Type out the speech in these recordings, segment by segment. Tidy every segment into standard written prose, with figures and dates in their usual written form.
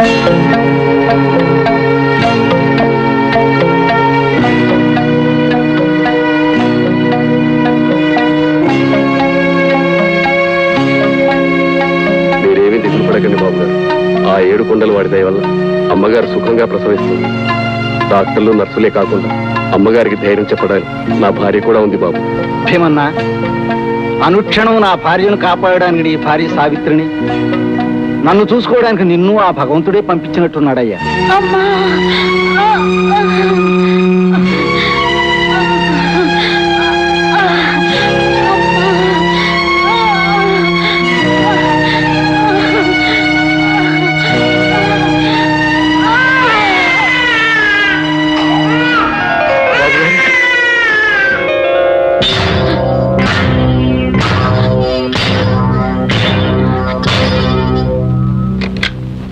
మీరేమీ దిగులు పడకండి బాబు గారు. ఆ 7 కొండలు వాడి దయ వల్ల అమ్మగారు సుఖంగా ప్రసవిస్తుంది. డాక్టర్లు నర్సులే కాకుండా అమ్మగారికి ధైర్యం చెప్పడానికి నా భార్య కూడా ఉంది బాబు. భీమన్నా, అనుక్షణం నా భార్యను కాపాడడానికి నీ భార్య సావిత్రిని, నన్ను చూసుకోవడానికి నిన్ను ఆ భగవంతుడే పంపించినట్టున్నాడయ్యా.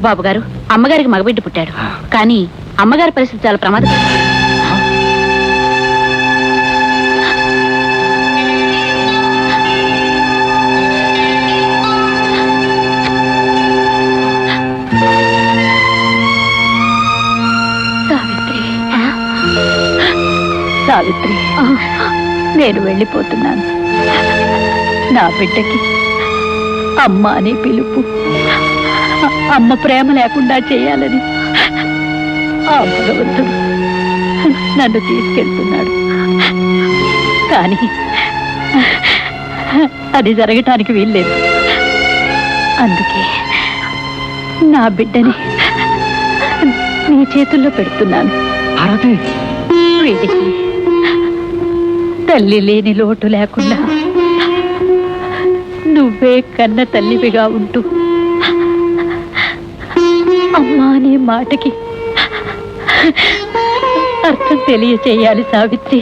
బాబు గారు, అమ్మగారికి మగబిడ్డ పుట్టాడు. కానీ అమ్మగారి పరిస్థితి చాలా ప్రమాదకరం. సావిత్రి, నేను వెళ్ళిపోతున్నాను. నా బిడ్డకి అమ్మ అనే పిలుపు, అమ్మ ప్రేమ లేకుండా చేయాలని ఆ భగవంతుడు నన్ను తీసుకెళ్తున్నాడు. కానీ అది జరగటానికి వీల్లేదు. అందుకే నా బిడ్డని నీ చేతుల్లో పెడుతున్నాను. వీడికి తల్లి లేని లోటు లేకుండా నువ్వే కన్న తల్లివిగా ఉంటూ అమ్మా అనే మాటకి అర్థం తెలియచేయాలి సావిత్రి.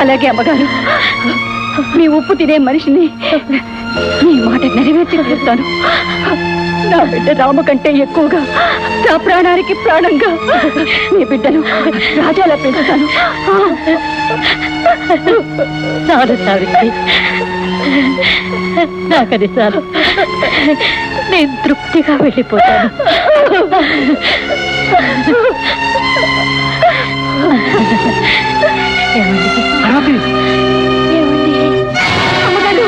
అలాగే అమ్మగారు, మీ ఉప్పు తినే మనిషిని నీ మాట నెరవేర్చి తీరుస్తాను. నా బిడ్డ రామ కంటే ఎక్కువగా నా ప్రాణానికి ప్రాణంగా నీ బిడ్డను రాజాలా పెంచుతాను. చాలు సావిత్రి, నాకది చాలు. నేను తృప్తిగా వెళ్ళిపోతాను. ఏమండి? అమ్మగారు,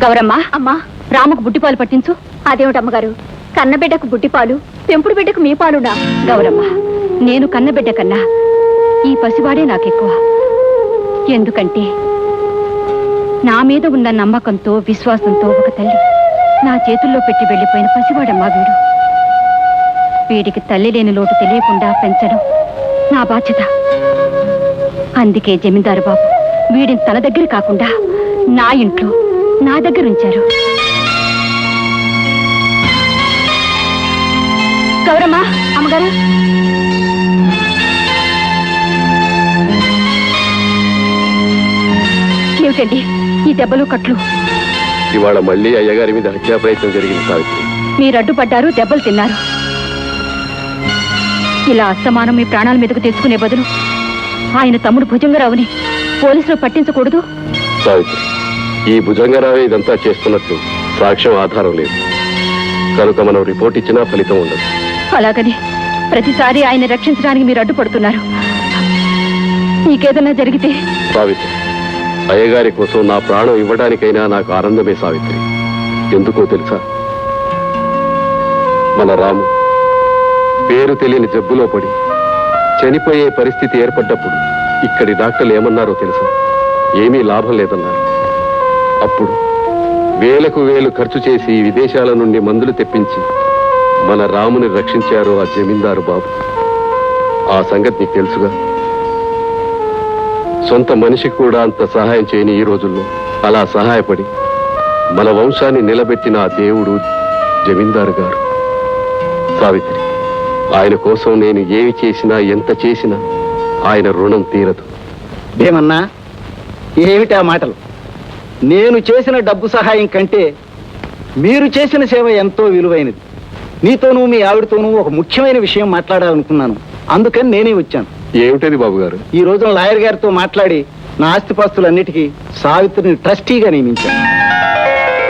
గౌరమ్మ, అమ్మా, రాముకు బుడ్డిపాలు పట్టించు. అదేమిటమ్మగారు, కన్నబిడ్డకు బుడ్డిపాలు, పెంపుడు బిడ్డకు మీ పాలునా? గౌరమ్మ, నేను కన్నబిడ్డ కన్నా ఈ పసివాడే నాకెక్కువ. ఎందుకంటే నా మీద ఉన్న నమ్మకంతో, విశ్వాసంతో ఒక తల్లి నా చేతుల్లో పెట్టి వెళ్ళిపోయిన పసివాడమ్మా వీడు. వీడికి తల్లి లేని లోటు తెలియకుండా పెంచడం నా బాధ్యత. అందుకే జమీందారు బాబు వీడిని తన దగ్గర కాకుండా నా ఇంట్లో నా దగ్గర ఉంచారు. గౌరమ్మ, అమ్మగారు, ఏమిటండి ఈ దెబ్బలు కట్లు? ఇవాళ మళ్ళీ అయ్యగారి మీద హత్యా ప్రయత్నం జరిగింది సావిత్రి. మీరు అడ్డుపడ్డారు, దెబ్బలు తిన్నారు. ఇలా అస్తమానం మీ ప్రాణాల మీదకు తెచ్చుకునే బదులు ఆయన తమ్ముడు భుజంగరావుని పోలీసులు పట్టించకూడదు? సావిత్రి, ఈ భుజంగరావే ఇదంతా చేస్తున్నట్లు సాక్ష్యం ఆధారం లేదు కనుక మనం రిపోర్ట్ ఇచ్చినా ఫలితం ఉండదు. అలాగని ప్రతిసారి ఆయన రక్షించడానికి మీరు అడ్డుపడుతున్నారు. నీకేదన్నా జరిగితే? సావిత్రి, అయ్యగారి కోసం నా ప్రాణం ఇవ్వడానికైనా నాకు ఆనందమే సావిత్రి. ఎందుకో తెలుసా? మన రాము పేరు తెలియని జబ్బులో పడి చనిపోయే పరిస్థితి ఏర్పడ్డప్పుడు ఇక్కడి డాక్టర్లు ఏమన్నారో తెలుసా? ఏమీ లాభం లేదన్నారు. అప్పుడు వేలకు వేలు ఖర్చు చేసి విదేశాల నుండి మందులు తెప్పించి మన రాముని రక్షించారు ఆ జమీందారు బాబు. ఆ సంగతి నీకు తెలుసుగా. సొంత మనిషికి కూడా అంత సహాయం చేయని ఈ రోజుల్లో అలా సహాయపడి మన వంశాన్ని నిలబెట్టిన ఆ దేవుడు జమీందారు గారు. సావిత్రి, ఆయన కోసం నేను ఏమి చేసినా ఎంత చేసినా ఆయన రుణం తీరదు. భీమన్నా, ఏమిటా మాటలు? నేను చేసిన డబ్బు సహాయం కంటే మీరు చేసిన సేవ ఎంతో విలువైనది. నీతోనూ మీ ఆవిడతోనూ ఒక ముఖ్యమైన విషయం మాట్లాడాలనుకున్నాను. అందుకని నేనే వచ్చాను. ఏమిటది బాబు గారు? ఈ రోజున లాయర్ గారితో మాట్లాడి నా ఆస్తిపాస్తులన్నిటికీ సావిత్రిని ట్రస్టీగా నియమించాను.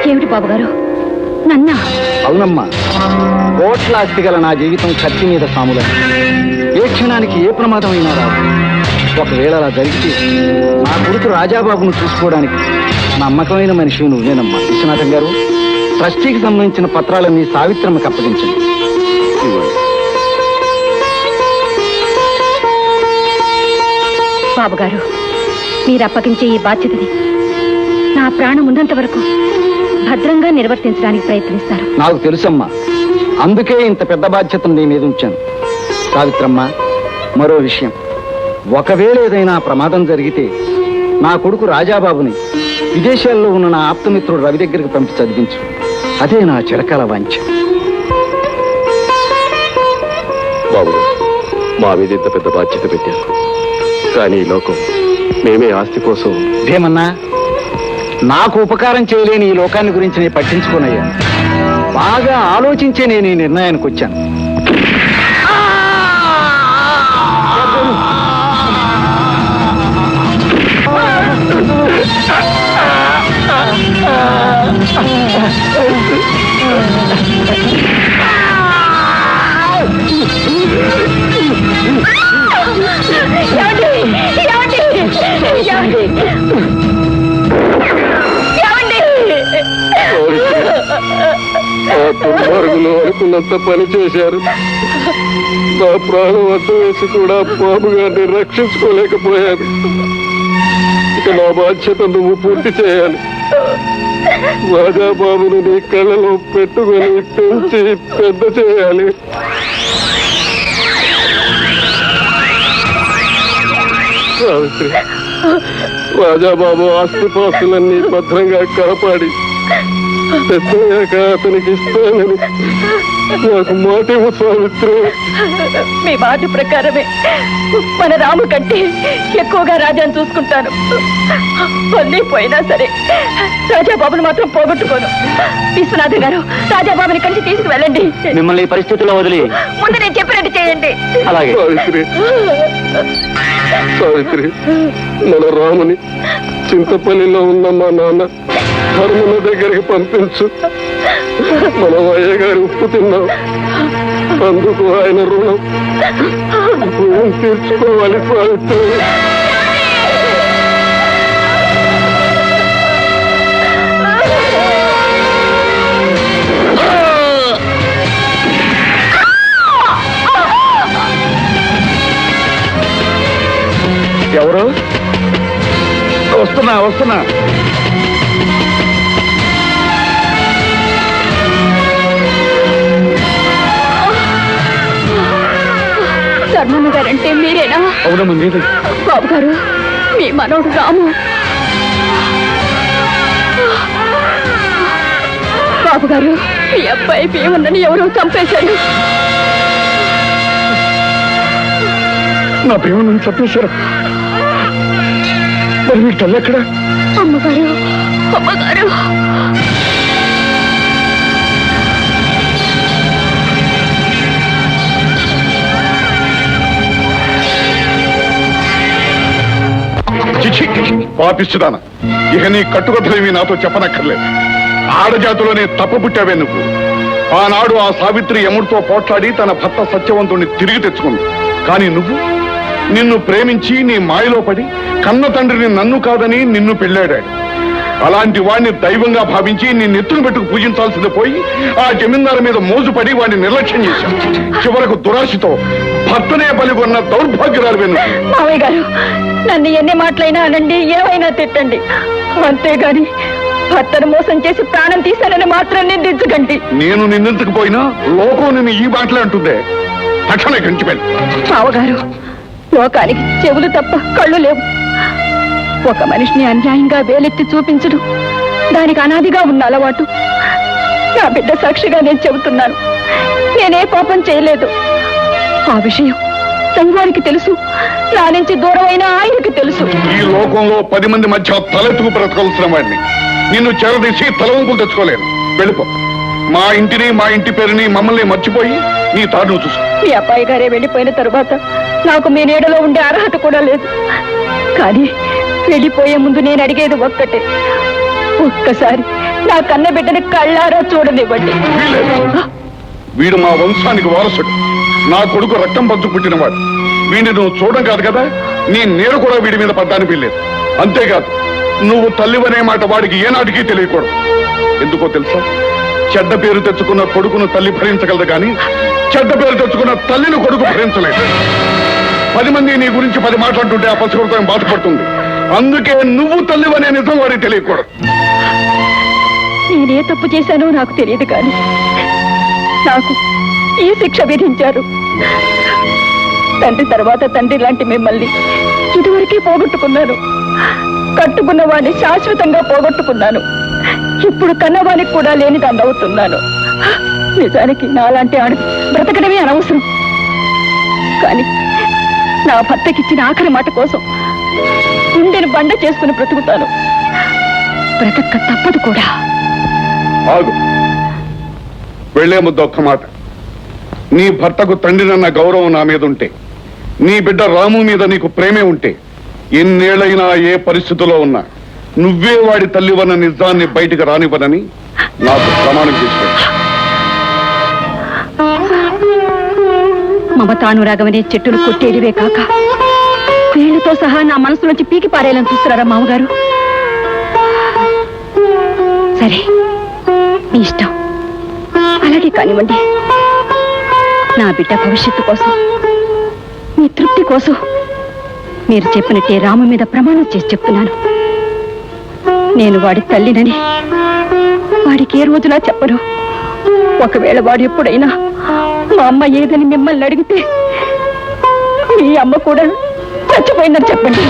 ఏమిటి బాబు గారు? నన్నా? అవునమ్మా, కోట్ల ఆస్తి గల నా జీవితం కత్తి మీద సాములని. ఏ క్షణానికి ఏ ప్రమాదమైనా రాదు. ఒకవేళ అలా జరిగితే నా కొడుకు రాజాబాబును చూసుకోవడానికి నమ్మకమైన మనిషి నువ్వేనమ్మా. విశ్వనాథం గారు, ట్రస్టీకి సంబంధించిన పత్రాలన్నీ సావిత్రమ్మకి అప్పగించండి. ఇవ్వండి. బాబు గారు, మీరు అప్పగించే ఈ బాధ్యతని నా ప్రాణం ఉన్నంత వరకు భద్రంగా నిర్వర్తించడానికి ప్రయత్నిస్తారు. నాకు తెలుసమ్మా, అందుకే ఇంత పెద్ద బాధ్యతను నీ మీద ఉంచాను. సావిత్రమ్మ, మరో విషయం, ఒకవేళ ఏదైనా ప్రమాదం జరిగితే నా కొడుకు రాజాబాబుని విదేశాల్లో ఉన్న నా ఆప్తమిత్రుడు రవి దగ్గరికి పంపి చదివించు. అదే నా చిరకాల వాంఛ. బాబు గారు, మా మీద ఇంత పెద్ద బాధ్యత పెట్టారు. కానీ ఈ లోకం మేమే ఆస్తి కోసం. ఏమన్నా, నాకు ఉపకారం చేయలేని ఈ లోకాన్ని గురించి నేను పట్టించుకోనయ్యా. బాగా ఆలోచించే నేను ఈ నిర్ణయానికి వచ్చాను. ఆ దుర్మార్గులు అనుకున్నంత పని చేశారు. నా ప్రాణం అడ్డు వేసి కూడా బాబు గారిని రక్షించుకోలేకపోయాను. ఇక నా బాధ్యత నువ్వు పూర్తి చేయాలి. రాజాబాబును నీ కళ్ళలో పెట్టుకొని పెంచి పెద్ద చేయాలి. సావిత్రి, రాజాబాబు ఆస్తిపాస్తులన్నీ భద్రంగా కాపాడి పెద్దయ్యాక అతనికి ఇస్తానని నాకు మాటేమో సావిత్రి. మీ మాట ప్రకారమే మన రాము కంటే ఎక్కువగా రాజాను చూసుకుంటాను. అన్నీ పోయినా సరే రాజాబాబుని మాత్రం పోగొట్టుకోను. విశ్వనాథ గారు, రాజాబాబుని కలిసి తీసుకువెళ్ళండి. మిమ్మల్ని ఈ పరిస్థితిలో వదిలి ముందు నేను చెప్పినట్టు చేయండి. అలాగే. సావిత్రి, సావిత్రి, మన రాముని చింతపల్లిలో ఉన్న మా నాన్న ధర్మన దగ్గరికి పంపించు. మనం అయ్యగారి ఉప్పు తిన్నాం, అందుకు ఆయన రుణం తీర్చుకోవాలి సావిత్రి. ఎవరు? వస్తున్నా వస్తున్నా. ధర్మమ్మ గారంటే మీరేనా? అవునమ్మా, మీరు. బాబు గారు, మీ మనోడు రాము. బాబు గారు, మీ అబ్బాయి భీమన్నని ఎవరో చంపేశారు. నా ప్రేమ నన్ను చంపేశారు. మరి మీ తల్లి ఎక్కడ? అమ్మగారు, అమ్మగారు. పాపిస్తుదానా, ఇక నీ కట్టుకథలేమి నాతో చెప్పనక్కర్లేదు. ఆడజాతిలోనే తప్ప పుట్టావే నువ్వు. ఆనాడు ఆ సావిత్రి యముడితో పోట్లాడి తన భర్త సత్యవంతుణ్ణి తిరిగి తెచ్చుకుంది. కానీ నువ్వు, నిన్ను ప్రేమించి నీ మాయలో పడి కన్న తండ్రిని నన్ను కాదని నిన్ను పెళ్ళాడాడు. అలాంటి వాడిని దైవంగా భావించి నీ నెత్తును పెట్టుకు పూజించాల్సింది పోయి ఆ జమీందారు మీద మోజుపడి వాడిని నిర్లక్ష్యం చేశావు. చివరకు దురాశతో భర్తనే బలిగొన్న దౌర్భాగ్యురాలు వెను. మావయ్య గారు, నన్ను ఎన్ని మాటలైనా అనండి, ఏమైనా తిట్టండి, అంతేగాని భర్తను మోసం చేసి ప్రాణం తీశానని మాత్రం నిందించకండి. నేను నిందించకు పోయినా లోకం నిన్ను ఈ మాటలే అంటుందే. తక్షణమే గంచిపోయి. మావగారు, లోకానికి చెవులు తప్ప కళ్ళు లేవు. ఒక మనిషిని అన్యాయంగా వేలెత్తి చూపించడం దానికి అనాదిగా ఉన్న అలవాటు. నా బిడ్డ సాక్షిగా నేను చెబుతున్నాను, నేనే పాపం చేయలేదు. ఆ విషయం సంఘానికి తెలుసు, నా నుంచి దూరమైన ఆయనకి తెలుసు. ఈ లోకంలో 10 మంది మధ్య తలెత్తుకు బ్రతకాల్సిన వాడిని నిన్ను చెరదీసి తలవంపులు తెచ్చుకోలేను. వెళ్ళిపో. మా ఇంటిని, మా ఇంటి పేరుని, మమ్మల్ని మర్చిపోయి నీ తాడును చూసుకో. మీ అబ్బాయి గారే వెళ్ళిపోయిన తరువాత నాకు మీ నీడలో ఉండే అర్హత కూడా లేదు. కానీ వెళ్ళిపోయే ముందు నేను అడిగేది ఒక్కటే, ఒక్కసారి నా కన్న బిడ్డని కళ్ళారా చూడనివ్వండి. వీల్లేదు. వీడు మా వంశానికి వారసుడు, నా కొడుకు రక్తం పంచు పుట్టినవాడు. వీడిని నువ్వు చూడడం కాదు కదా, నీ నీరు కూడా వీడి మీద పడ్డానికి వీల్లేదు. అంతేకాదు, నువ్వు తల్లివనే మాట వాడికి ఏనాటికి తెలియకూడదు. ఎందుకో తెలుసా? చెడ్డ పేరు తెచ్చుకున్న కొడుకును తల్లి భరించగలదు కానీ చెడ్డ పేరు తెచ్చుకున్న తల్లిని కొడుకు భరించలేదు. 10 మంది నీ గురించి 10 మాట్లాడుతుంటే ఆ పసిహృదయం బాధపడుతుంది. అందుకే నువ్వు తల్లివనే నిజం వాడికి తెలియకూడదు. నేనే తప్పు చేశానో నాకు తెలియదు, కానీ నాకు ఈ శిక్ష విధించారు. తండ్రి తర్వాత తండ్రి లాంటి మిమ్మల్ని ఇదివరకే పోగొట్టుకున్నాను. కట్టుకున్న వాడిని శాశ్వతంగా పోగొట్టుకున్నాను. ఇప్పుడు కన్నవానికి కూడా లేని దాన్ని అవుతున్నాను. నిజానికి నాలాంటి ఆడ బ్రతకడమే అనవసరం. కానీ నా భర్తకిచ్చిన ఆఖరి మాట కోసం గుండెను బండ చేసుకుని బ్రతుకుతాను. బ్రతక తప్పదు కూడా. ఆగు, వెళ్లే ముద్ద ఒక్క మాట. నీ భర్తకు తండ్రినన్న గౌరవం నా మీద ఉంటే, నీ బిడ్డ రాము మీద నీకు ప్రేమే ఉంటే, ఎన్నేళ్లైనా ఏ పరిస్థితిలో ఉన్నా నువ్వే వాడి తల్లివన్న నిజాన్ని బయటికి రానివ్వనని నాకు ప్రమాణం చేసిపెట్టు. మమతానురాగమనే చెట్టును కొట్టేడివే కాక వేళ్లతో సహా నా మనసులోంచి పీకి పారేయాలని చూస్తున్నారా మామగారు? సరే, మీ ఇష్టం, అలాగే కానివ్వండి. నా బిడ్డ భవిష్యత్తు కోసం, మీ తృప్తి కోసం మీరు చెప్పినట్టే రాము మీద ప్రమాణం చేసి చెప్తున్నాను. నేను వాడి తల్లినని వాడికి ఏ రోజులా చెప్పను. ఒకవేళ వాడు ఎప్పుడైనా మా అమ్మ ఏదని మిమ్మల్ని అడిగితే మీ అమ్మ కూడా చచ్చిపోయిందని చెప్పండి.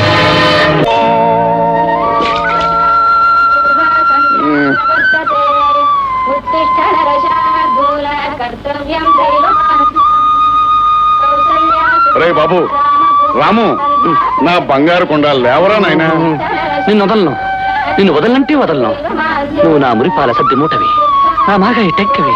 రే బాబు, రాము, నా బంగారు కొండ లేవరా నాయనా. నిన్ను వదలనంటే వదలను. నువ్వు నా మురిపాల సద్ది మూటవి, నా మాగా టెక్కవి.